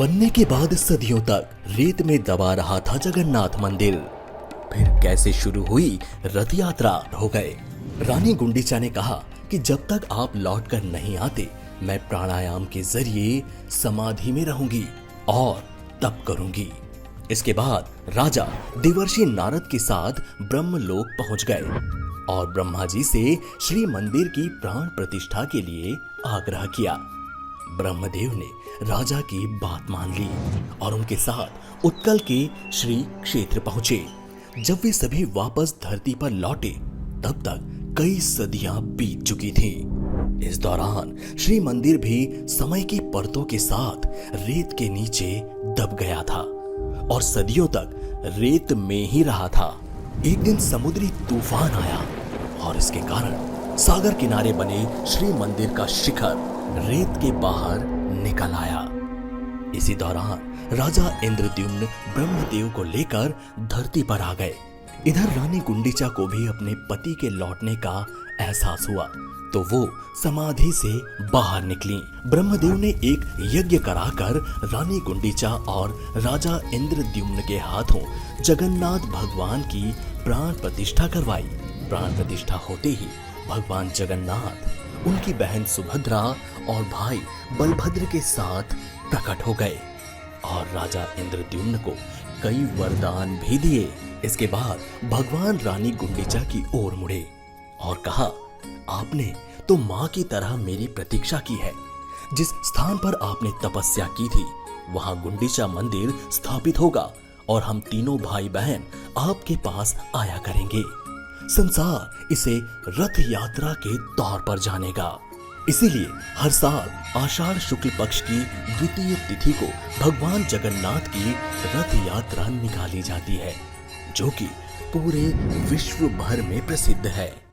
बनने के बाद सदियों तक रेत में दबा रहा था जगन्नाथ मंदिर। फिर कैसे शुरू हुई रथ यात्रा हो गए। रानी गुंडीचा ने कहा कि जब तक आप लौट कर नहीं आते मैं प्राणायाम के जरिए समाधि में रहूंगी और तप करूंगी। इसके बाद राजा देवर्षि नारद के साथ ब्रह्मलोक पहुंच गए और ब्रह्मा जी से श्री मंदिर की प्राण प्रतिष्ठा के लिए आग्रह किया। ब्रह्मदेव ने राजा की बात मान ली और उनके साथ उत्कल के श्री क्षेत्र पहुंचे। जब वे सभी वापस धरती पर लौटे तब तक कई सदियां बीत चुकी थीं। इस दौरान श्री मंदिर भी समय की परतों के साथ रेत के नीचे दब गया था और सदियों तक रेत में ही रहा था। एक दिन समुद्री तूफान आया और इसके कारण सागर किनारे बने श्री मंदिर का शिखर रेत के बाहर निकल आया। इसी दौरान राजा इंद्रद्युम्न ब्रह्मदेव को लेकर धरती पर आ गए। इधर रानी गुंडीचा को भी अपने पति के लौटने का एहसास हुआ तो वो समाधि से बाहर निकली। ब्रह्मदेव ने एक यज्ञ कराकर रानी गुंडीचा और राजा इंद्रद्युम्न के हाथों जगन्नाथ भगवान की प्राण प्रतिष्ठा करवाई। प्राण प्रतिष्ठा होते ही भगवान जगन्नाथ उनकी बहन सुभद्रा और भाई बलभद्र के साथ प्रकट हो गए और राजा इंद्रद्युम्न को कई वरदान भी दिए। इसके बाद भगवान रानी गुंडीचा की ओर मुड़े और कहा, आपने तो मां की तरह मेरी प्रतीक्षा की है। जिस स्थान पर आपने तपस्या की थी वहां गुंडीचा मंदिर स्थापित होगा और हम तीनों भाई बहन आपके पास आया करेंगे। संसार इसे रथ यात्रा के तौर पर जानेगा। इसीलिए हर साल आषाढ़ शुक्ल पक्ष की द्वितीय तिथि को भगवान जगन्नाथ की रथ यात्रा निकाली जाती है जो कि पूरे विश्व भर में प्रसिद्ध है।